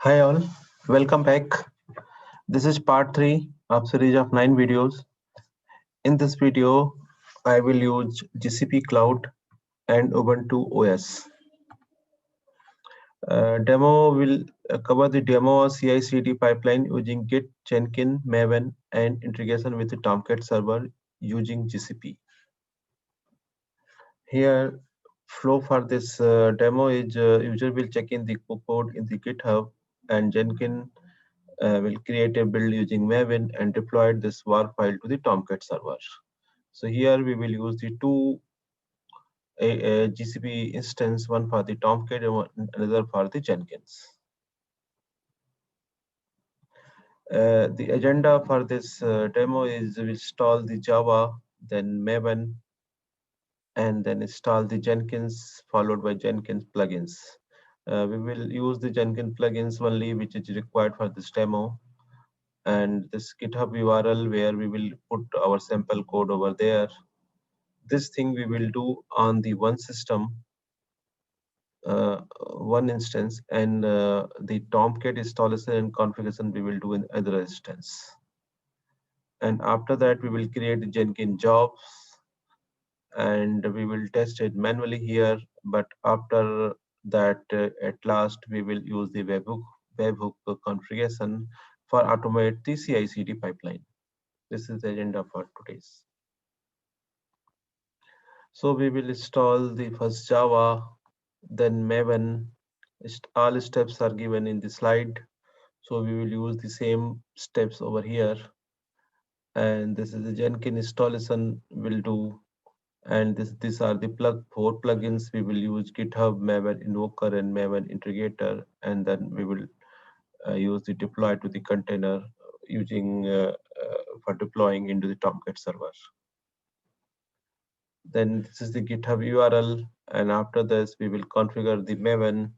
Hi all, welcome back. This is part 3 of series of 9 videos. In this video, I will use GCP Cloud and Ubuntu OS. Demo will cover the demo of CICD pipeline using Git, Jenkins, Maven, and integration with the Tomcat server using GCP. Here, flow for this demo is user will check in the code in the GitHub, and Jenkins will create a build using Maven and deploy this war file to the Tomcat server. So here we will use the two GCP instance, one for the Tomcat and another for the Jenkins. The agenda for this demo is we install the Java, then Maven, and then install the Jenkins followed by Jenkins plugins. We will use the Jenkins plugins only which is required for this demo, and this GitHub URL where we will put our sample code over there. This thing we will do on the one system, one instance, and the Tomcat installation and configuration we will do in other instance. And after that, we will create the Jenkins jobs and we will test it manually here. But after that, at last, we will use the webhook configuration for automate the CI/CD pipeline. This is the agenda for today's. So we will install the first Java, then Maven. All steps are given in the slide. So we will use the same steps over here. And this is the Jenkins installation will do. And these are the four plugins. We will use GitHub, Maven Invoker, and Maven Integrator. And then we will use the deploy to the container using for deploying into the Tomcat server. Then this is the GitHub URL, and after this we will configure the Maven,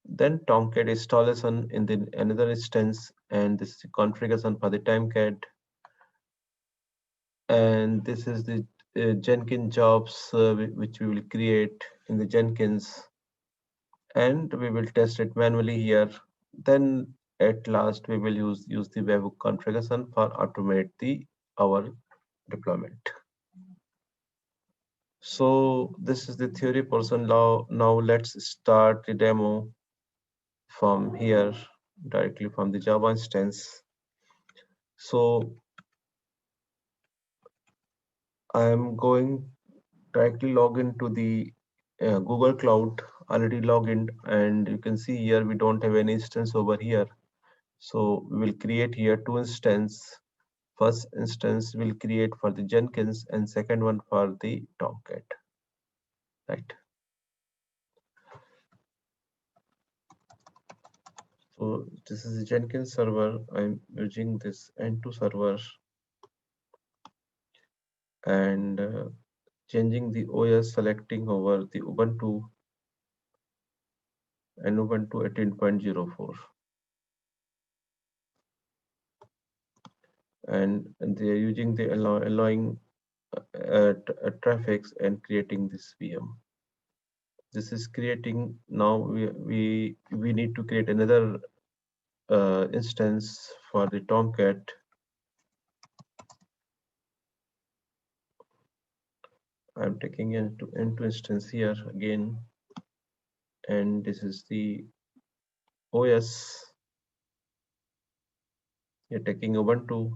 then Tomcat installation in the another instance, and this is the configuration for the Tomcat, and this is the Jenkins jobs which we will create in the Jenkins, and we will test it manually here. Then at last we will use the webhook configuration for automate our deployment. So this is the theory portion. Now let's start the demo from here directly from the Java instance. So I'm going directly log into the Google Cloud, already logged in, and you can see here we don't have any instance over here. So we will create here two instances. First instance we'll create for the Jenkins and second one for the Tomcat, right? So this is the Jenkins server. I'm using this N2 server and changing the OS, selecting over the Ubuntu and Ubuntu 18.04. And they are using the allowing traffics and creating this VM. This is creating. Now we need to create another instance for the Tomcat. I'm taking into instance here again, and this is the OS. You're taking Ubuntu.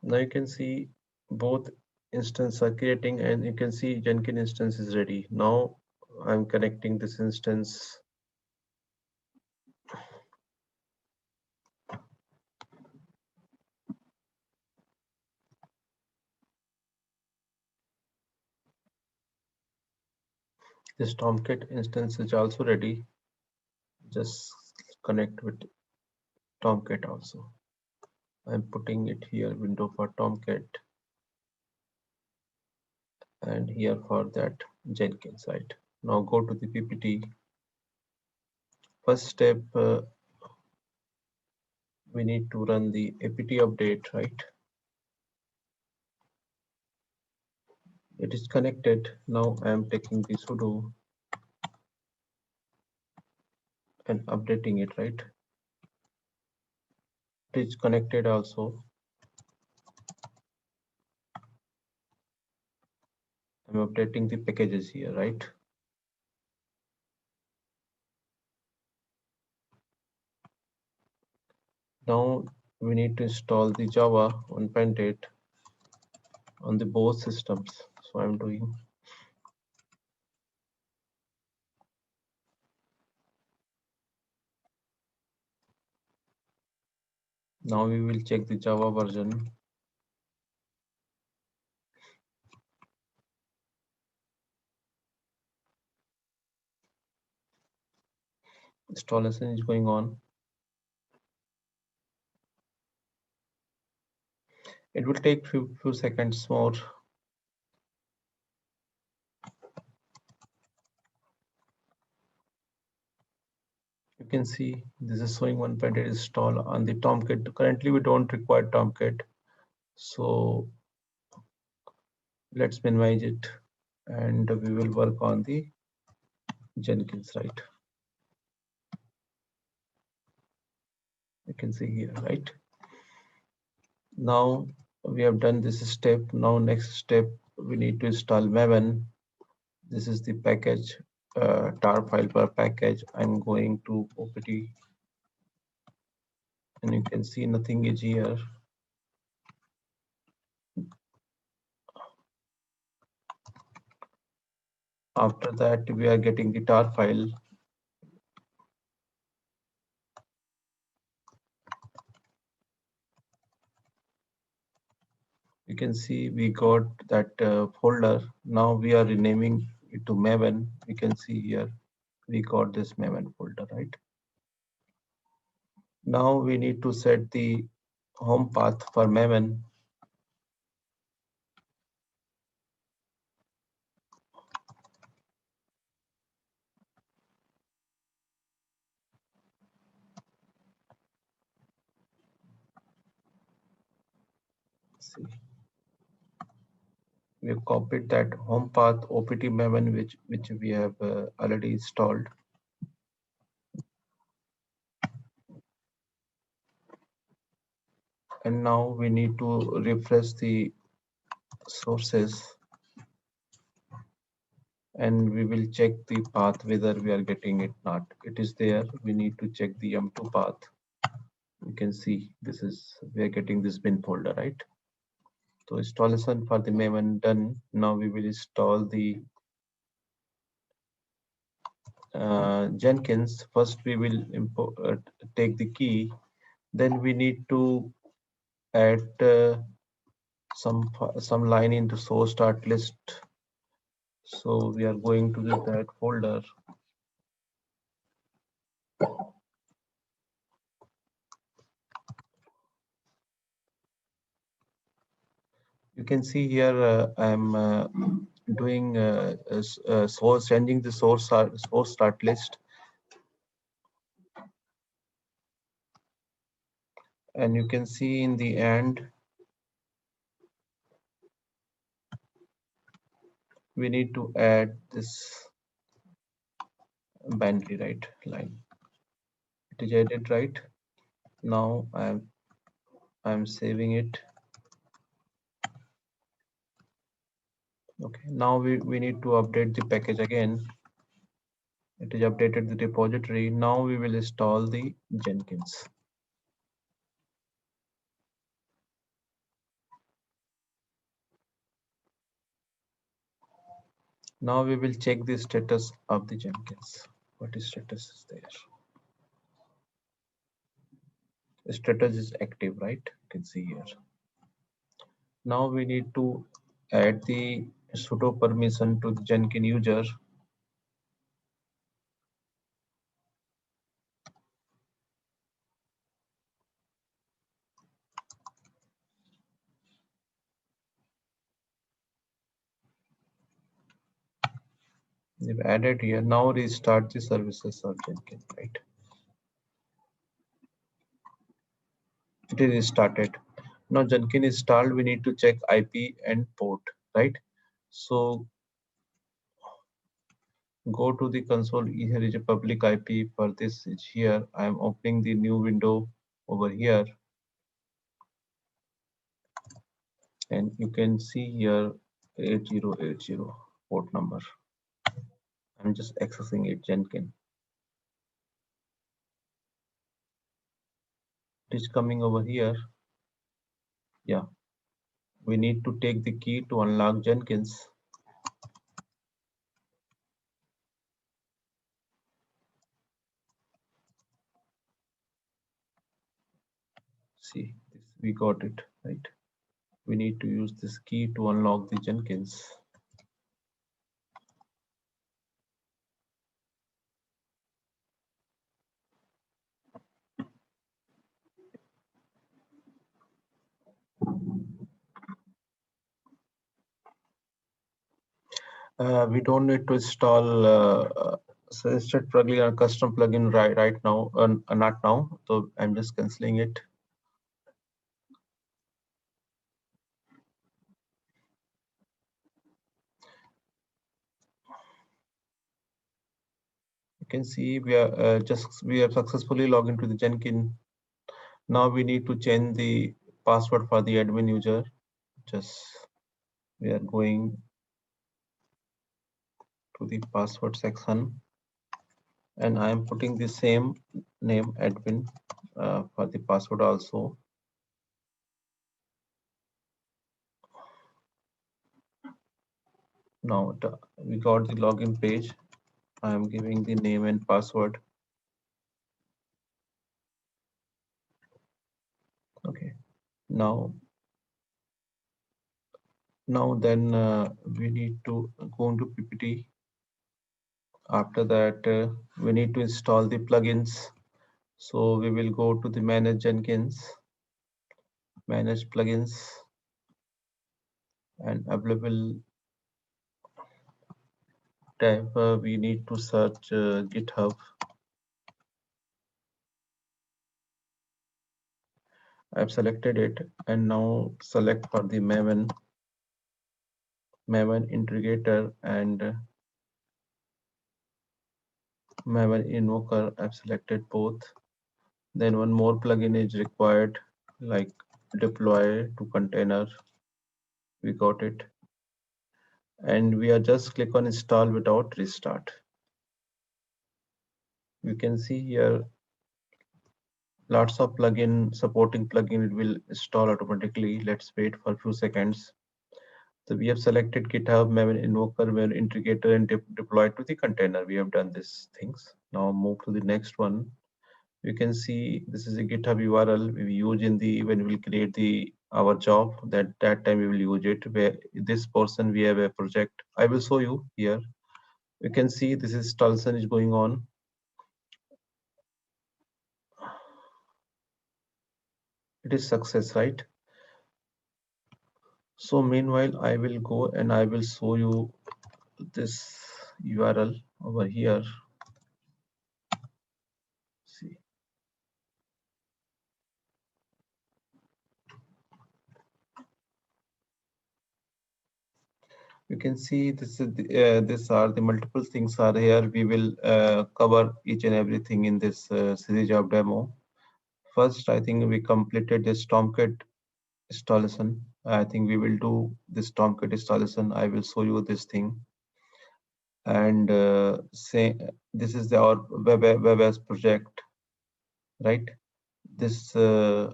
Now you can see both instances are creating, and you can see Jenkins instance is ready. Now I'm connecting this instance. This Tomcat instance is also ready. Just connect with Tomcat also. I'm putting it here, window for Tomcat, and here for that Jenkins site. Now go to the PPT. First step, we need to run the apt update, right? It is connected. Now I am taking the sudo and updating it, right? It is connected also. I'm updating the packages here, right? Now we need to install the Java 1.8 on the both systems. So I'm doing. Now we will check the Java version. Installation is going on. It will take few seconds more. You can see this is showing 1.8 install on the Tomcat. Currently we don't require Tomcat. So let's minimize it and we will work on the Jenkins, right? You can see here, right? Now we have done this step. Now next step, we need to install Maven. This is the package, tar file per package. I'm going to opt and you can see nothing is here. After that, we are getting the tar file. You can see we got that folder. Now we are renaming it to Maven. You can see here we got this Maven folder, right? Now we need to set the home path for Maven. See, we have copied that home path opt Maven which we have already installed. And now we need to refresh the sources and we will check the path whether we are getting it not. It is there. We need to check the m2 path. You can see this is we are getting this bin folder, right? So installation for the Maven done. Now we will install the Jenkins. First we will import take the key. Then we need to add some line into source start list. So we are going to that folder. You can see here I'm doing source changing the source start list, and you can see in the end we need to add this binary right line. It is added right. Now I'm saving it. Okay, now we need to update the package again. It is updated the repository. Now we will install the Jenkins. Now we will check the status of the Jenkins. What is status is there? The status is active, right? You can see here. Now we need to add the sudo permission to the Jenkins user. We've added here. Now restart the services of Jenkins, right? It is started. Now Jenkins is installed, we need to check IP and port, right? So go to the console. Here is a public IP. For this is here. I am opening the new window over here, and you can see here 8080 port number. I'm just accessing it, Jenkins. It is coming over here. Yeah, we need to take the key to unlock Jenkins. See, we got it, right? We need to use this key to unlock the Jenkins. We don't need to install suggested plugin or custom plugin right now, not now. So I'm just canceling it. You can see we have successfully logged into the Jenkins. Now we need to change the password for the admin user. Just we are going to the password section, and I am putting the same name admin for the password also. Now we got the login page. I am giving the name and password. Okay. Now then we need to go into PPT. After that, we need to install the plugins. So we will go to the manage Jenkins, manage plugins, and available tab. We need to search GitHub. I've selected it, and now select for the Maven integrator and Maven invoker. I've selected both. Then one more plugin is required, like deploy to container. We got it. And we are just click on install without restart. You can see here lots of plugin, supporting plugin, it will install automatically. Let's wait for a few seconds. So we have selected GitHub, Maven invoker, Maven integrator, and deploy to the container. We have done these things. Now move to the next one. You can see this is a GitHub URL we use in the when we will create the our job. That time we will use it. Where this portion we have a project. I will show you here. You can see this is installation is going on. It is success, right? So meanwhile, I will go and I will show you this URL over here. See, you can see this is these are the multiple things are here. We will cover each and everything in this series of demo. First, I think we completed this Tomcat installation. I think we will do this Tomcat installation. I will show you this thing. And say this is our WebOS project, right? This you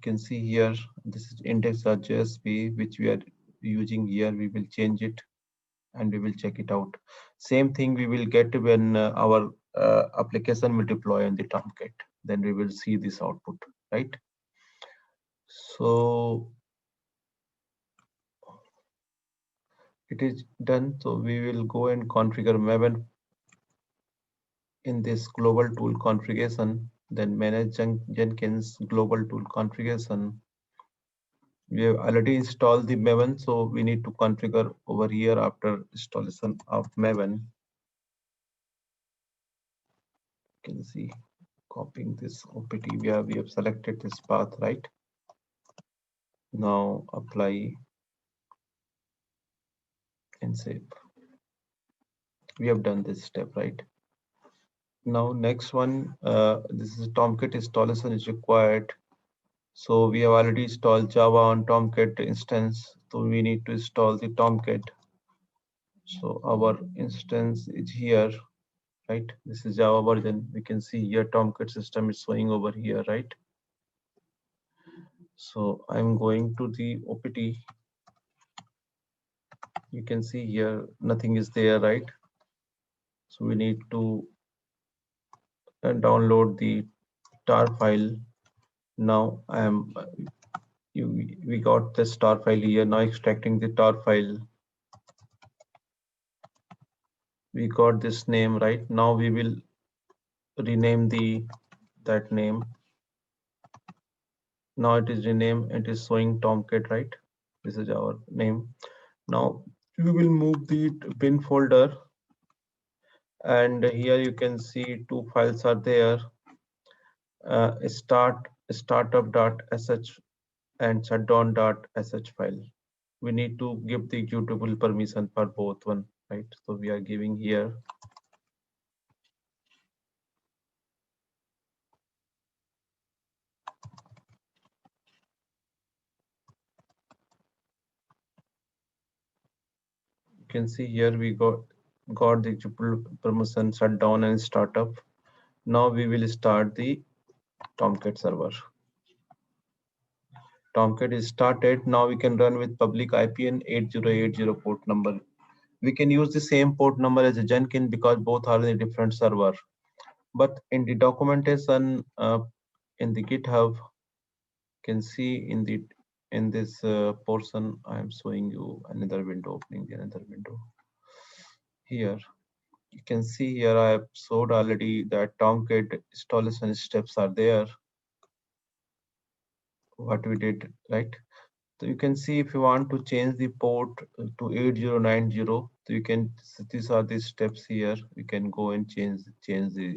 can see here. This is index.jsp, which we are using here. We will change it and we will check it out. Same thing we will get when our application will deploy on the Tomcat. Then we will see this output, right? So it is done. So we will go and configure Maven in this global tool configuration, then manage Jenkins global tool configuration. We have already installed the Maven, so we need to configure over here after installation of Maven. You can see copying this OPT. We have selected this path, right? Now apply and save. We have done this step, right? Now next one, this is Tomcat installation is required. So we have already installed Java on Tomcat instance. So we need to install the Tomcat. So our instance is here, right? This is Java version. We can see here Tomcat system is showing over here, right? So I'm going to the OPT. You can see here nothing is there, right? So we need to download the tar file. Now we got this tar file here. Now extracting the tar file. We got this name, right? Now we will rename that name. Now it is renamed. It is showing Tomcat, right? This is our name. Now we will move the bin folder, and here you can see two files are there. Startup.sh and shutdown.sh file. We need to give the executable permission for both one, right? So we are giving here. You can see here we got the executable permission, shutdown and startup. Now we will start the Tomcat server. Tomcat is started. Now we can run with public IP and 8080 port number. We can use the same port number as a Jenkins because both are in a different server. But in the documentation in the GitHub, you can see in this portion, I am showing you another window, opening the another window. Here, you can see here I have showed already that Tomcat installation steps are there. What we did, right? So you can see if you want to change the port to 8090, so you can, these are the steps here. You can go and change the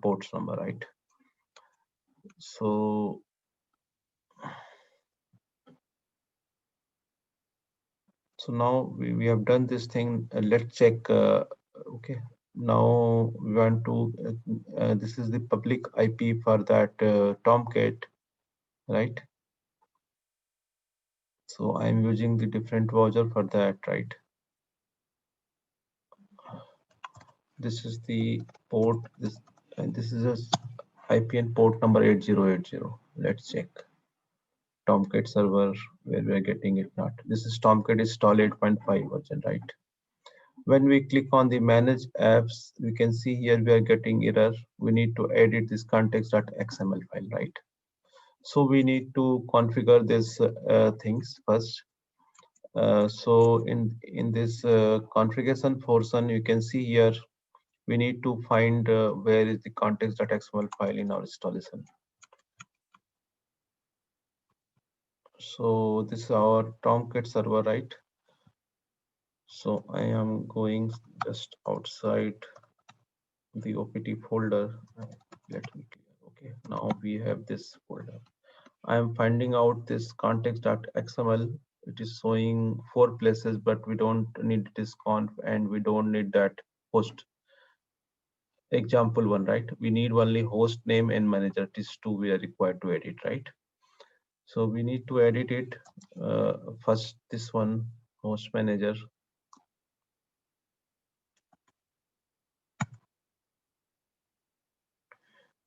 ports number, right? So now we have done this thing. Let's check. Okay, now we want to. This is the public IP for that Tomcat, right? So I'm using the different voucher for that, right? This is the port. This is a IP and port number 8080. Let's check. Tomcat server where we are getting it not. This is Tomcat install 8.5 version, right? When we click on the manage apps, we can see here we are getting error. We need to edit this context.xml file, right? So we need to configure this things first. So in this configuration portion, you can see here we need to find where is the context.xml file in our installation. So this is our Tomcat server, right? So I am going just outside the OPT folder. Let me clear. Okay, now we have this folder. I am finding out this context.xml. It is showing 4 places, but we don't need this conf and we don't need that host. Example 1, right? We need only host name and manager. These two we are required to edit, right? So we need to edit it. First, this one, host manager.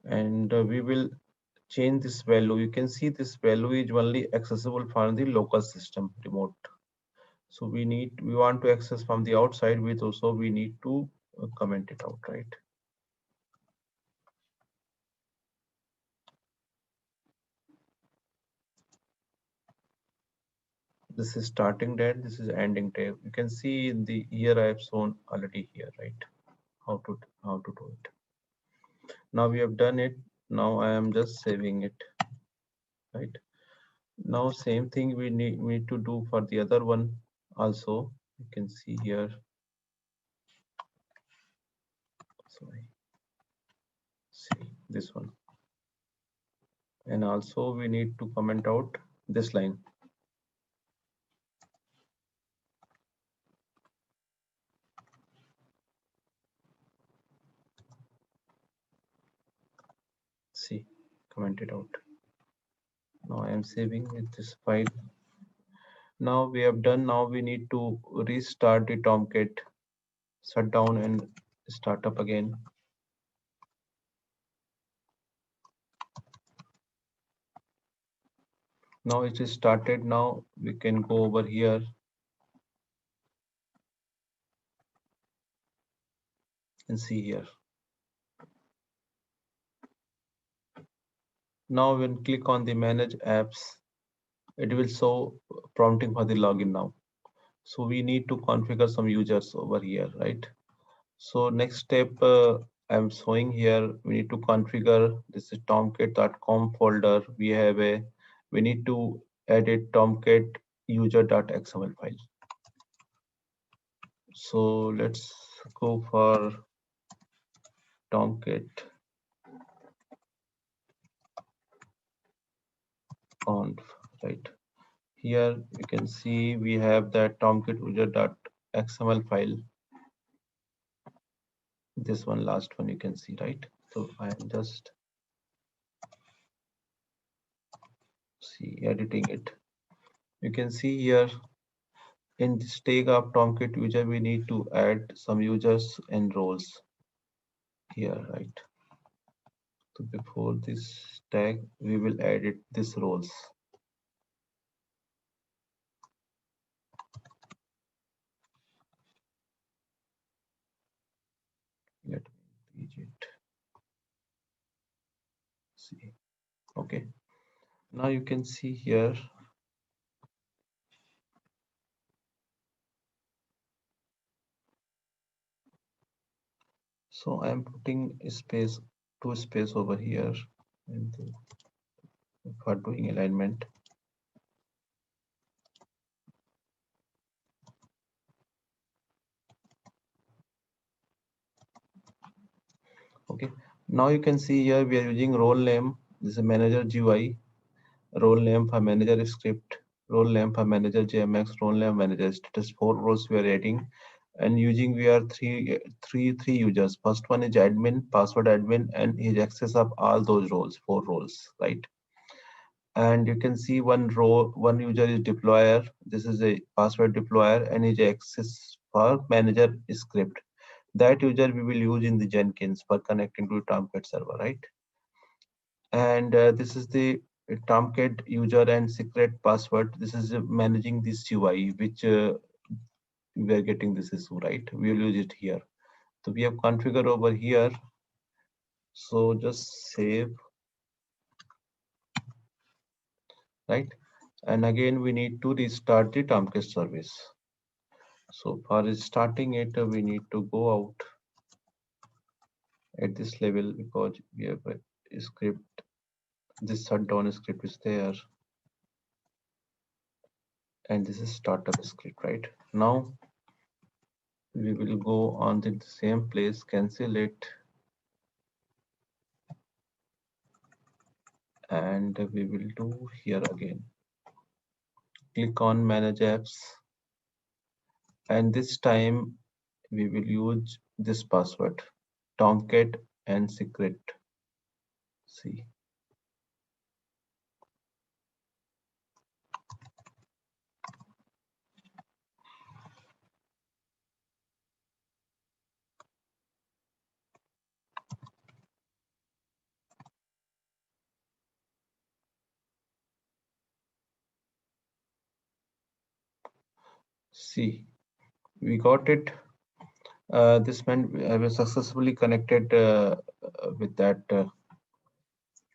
And we will change this value. You can see this value is only accessible from the local system remote. So we want to access from the outside with also we need to comment it out, right? This is starting date, this is ending date. You can see in the here I have shown already here, right? How to do it. Now we have done it. Now I am just saving it, right? Now same thing we need to do for the other one also. You can see here. Sorry. this one. And also we need to comment out this line. See, comment it out. Now I am saving with this file. Now we have done. Now we need to restart the Tomcat, shut down and start up again. Now it is started. Now we can go over here and see here. Now when click on the manage apps, it will show prompting for the login now. So we need to configure some users over here, right? So next step I'm showing here, we need to configure this is tomcat.com folder. We need to edit tomcat user.xml file. So let's go for tomcat conf, right? Here you can see we have that tomcat user.xml file. This one, last one, you can see, right? So I am just editing it. You can see here in this tag of Tomcat user, we need to add some users and roles here, right? So before this tag, we will edit this roles. Let me change it. See, okay. Now you can see here. So I am putting a space, two space over here, and for doing alignment. Okay. Now you can see here we are using role name. This is a manager GUI, role name for manager script, role name for manager JMX, role name manager status. Four roles we are adding, and using we are three users. First one is admin, password admin, and his access of all those roles, four roles, right? And you can see one row, one user is deployer. This is a password deployer, and his access for manager script. That user we will use in the Jenkins for connecting to Tomcat server, right? And this is the Tomcat user and secret password. This is managing this UI, which we are getting this issue, right? We will use it here. So we have configured over here. So just save, right? And again, we need to restart the Tomcat service. So for restarting it, we need to go out at this level because we have a script. This shutdown script is there. And this is startup script, right? Now we will go on to the same place, cancel it, and we will do here again. Click on manage apps, and this time we will use this password, Tomcat and secret. See. See, we got it. This meant I was successfully connected with that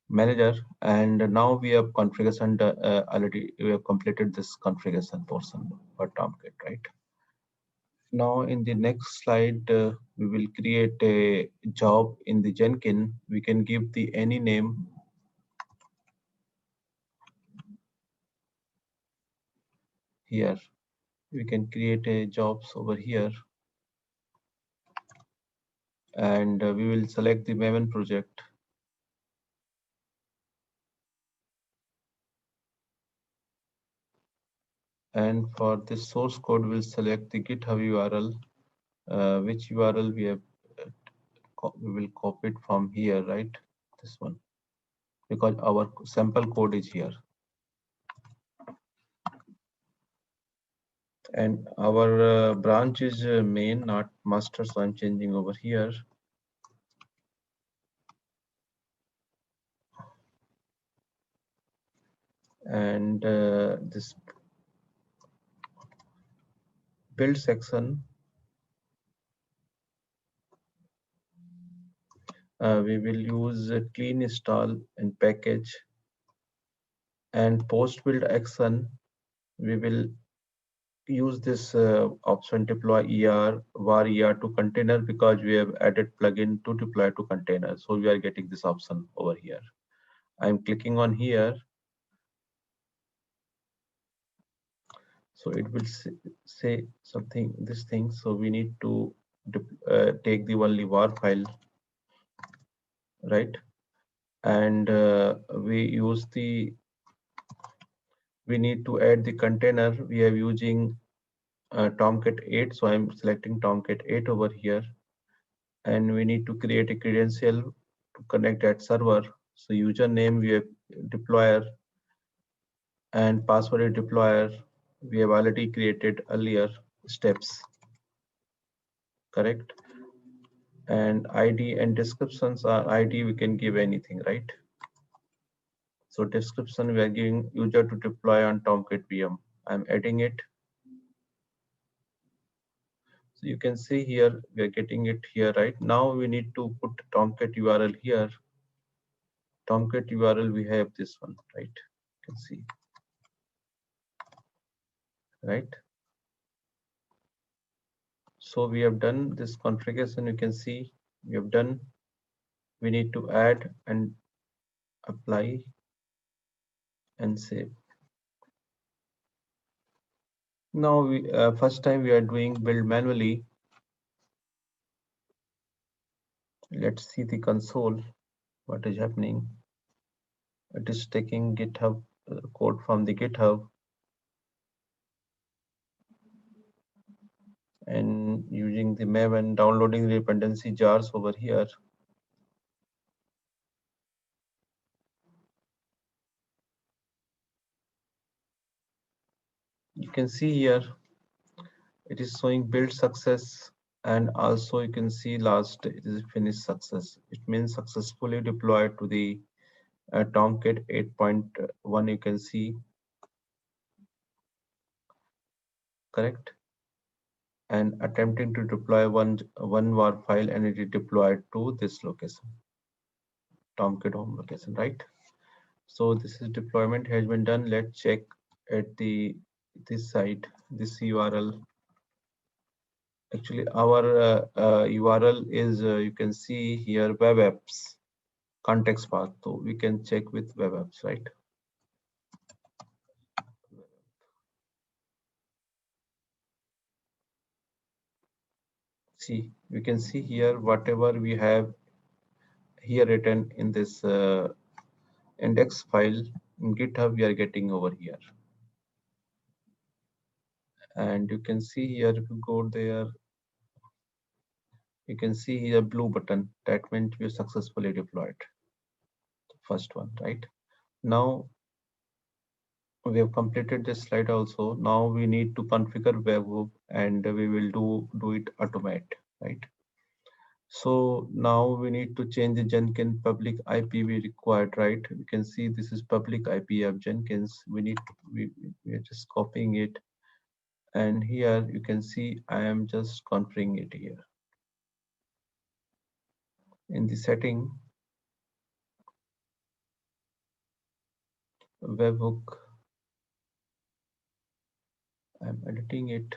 manager, and now we have configuration already. We have completed this configuration portion for Tomcat, right? Now in the next slide, we will create a job in the Jenkins. We can give the any name here. We can create a jobs over here, and we will select the Maven project. And for this source code, we'll select the GitHub URL, which URL we have. We will copy it from here, right? This one, because our sample code is here. And our branch is main, not master, so I'm changing over here. And this build section, we will use clean install and package. And post build action, we will use this option deploy var er to container, because we have added plugin to deploy to container. So we are getting this option over here. I'm clicking on here. So it will say something, this thing. So we need to take the only var file, right? And we need to add the container. We are using Tomcat 8. So I'm selecting Tomcat 8 over here. And we need to create a credential to connect that server. So username, we have deployer, and password is deployer. We have already created earlier steps, correct? And ID and descriptions are ID, we can give anything, right? So description, we are giving user to deploy on Tomcat VM. I'm adding it. So you can see here, we are getting it here, right? Now we need to put Tomcat URL here. Tomcat URL, we have this one, right? You can see, right? So we have done this configuration. You can see we have done. We need to add and apply and save. Now we first time we are doing build manually. Let's see the console. What is happening? It is taking GitHub code from the GitHub and using the Maven, downloading the dependency jars over here. You can see here it is showing build success, and also you can see last it is finished success. It means successfully deployed to the Tomcat 8.1. You can see, correct? And attempting to deploy one var file, and it is deployed to this location, Tomcat home location, right? So this is deployment has been done. Let's check at this site, this URL. Actually, our URL is you can see here web apps context path. So we can check with web apps, right? See, we can see here whatever we have here written in this index file in GitHub, we are getting over here. And you can see here, if you go there, you can see here blue button. That means we successfully deployed the first one, right? Now we have completed this slide also. Now we need to configure Webhook, and we will do it automate, right? So now we need to change the Jenkins public IP we required, right? You can see this is public IP of Jenkins. We are just copying it. And here you can see I am just configuring it here. In the setting, Webhook, I'm editing it.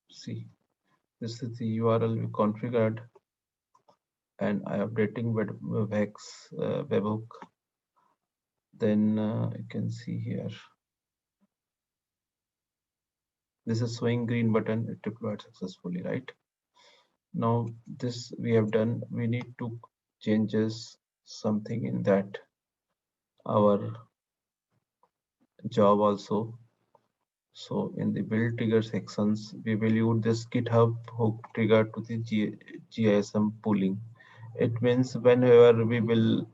See, this is the URL we configured, and I am updating Webhook. Then you can see here, this is showing green button, it deployed successfully, right? Now this we have done. We need to changes something in that our job also. So in the build trigger sections, we will use this GitHub hook trigger to the GISM pooling. It means whenever we will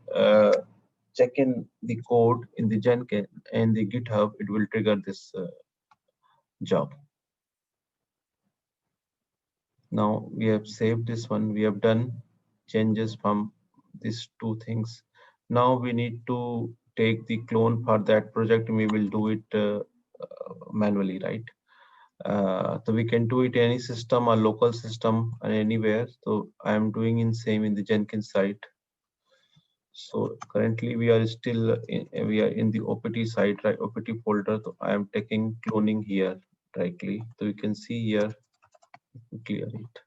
check in the code in the Jenkins and the GitHub, it will trigger this job. Now we have saved this one. We have done changes from these two things. Now we need to take the clone for that project. We will do it manually, right? So we can do it any system or local system and anywhere. So I am doing in same in the Jenkins site. So currently we are still in the OPT site, right? OPT folder. So I am taking cloning here directly. So you can see here, clear it.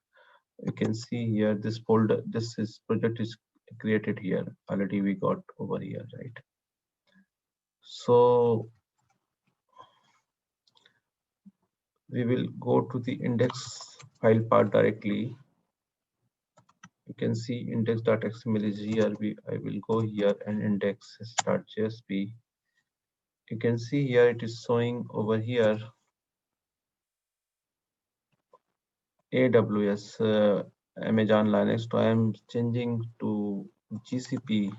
You can see here this folder. This is project is created here. Already we got over here, right? So we will go to the index file part directly. You can see index.xml is here. I will go here and index start.jsp. You can see here it is showing over here AWS Amazon Linux. So I am changing to GCP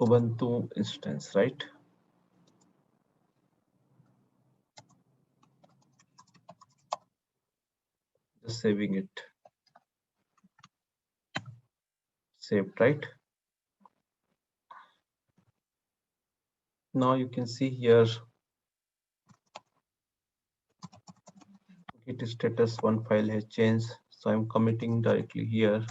Ubuntu instance, right? Just saving it. Saved, right? Now you can see here Git status one file has changed. So I'm committing directly here.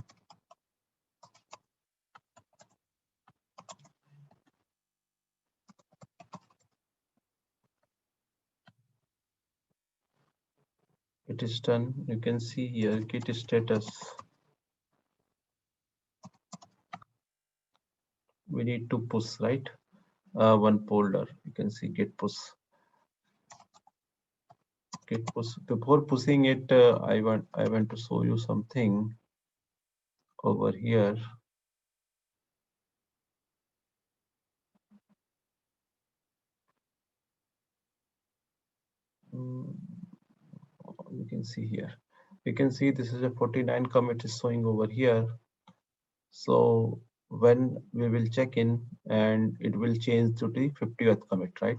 It is done. You can see here Git status. We need to push, right? One folder. You can see Git push. Git push. Before pushing it, I want to show you something over here. You can see here. You can see this is a 49 commit is showing over here. So when we will check in and it will change to the 50th commit, right?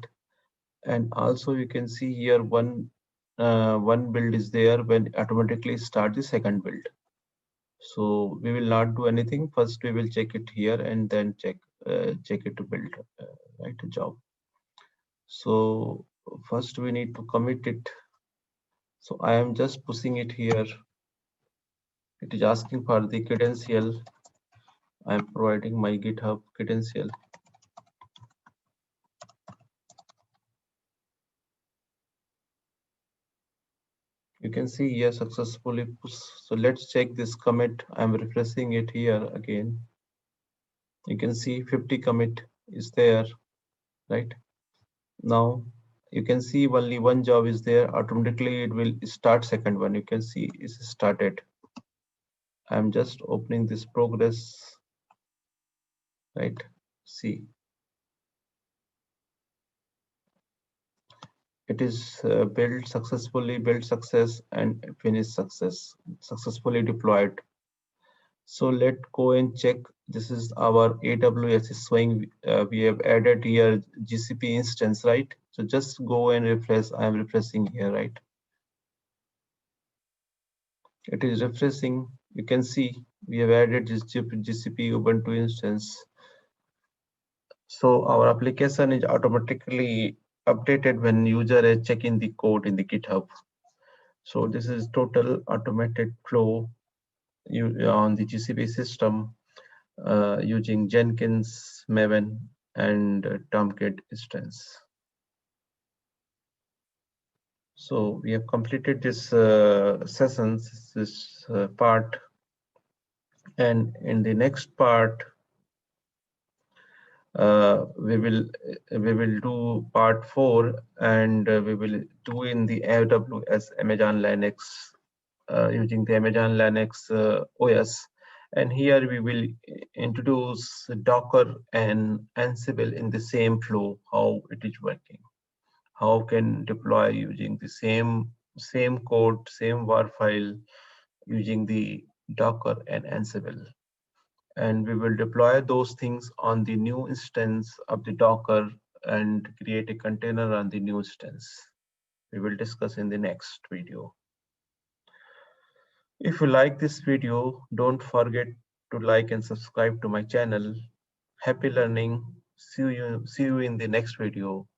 And also you can see here one build is there when automatically start the second build. So we will not do anything. First we will check it here and then check it to build right a job. So first we need to commit it. So I am just pushing it here. It is asking for the credential. I am providing my GitHub credential. You can see here successfully push. So let's check this commit. I'm refreshing it here again. You can see 50 commit is there, right? Now you can see only one job is there. Automatically it will start second one. You can see it's started. I'm just opening this progress, right? See, it is built successfully, build success and finish success, successfully deployed. So let's go and check. This is our AWS is showing. We have added here GCP instance, right? So just go and refresh. I am refreshing here, right? It is refreshing. You can see we have added this GCP Ubuntu instance. So our application is automatically updated when user is checking the code in the GitHub. So this is total automated flow on the GCP system using Jenkins, Maven, and Tomcat instance. So we have completed this sessions, this part, and in the next part, We will do part 4, and we will do in the AWS Amazon Linux, using the Amazon Linux OS. And here we will introduce Docker and Ansible in the same flow, how it is working, how can deploy using the same code, same war file, using the Docker and Ansible. And we will deploy those things on the new instance of the Docker and create a container on the new instance. We will discuss in the next video. If you like this video, don't forget to like and subscribe to my channel. Happy learning. See you in the next video.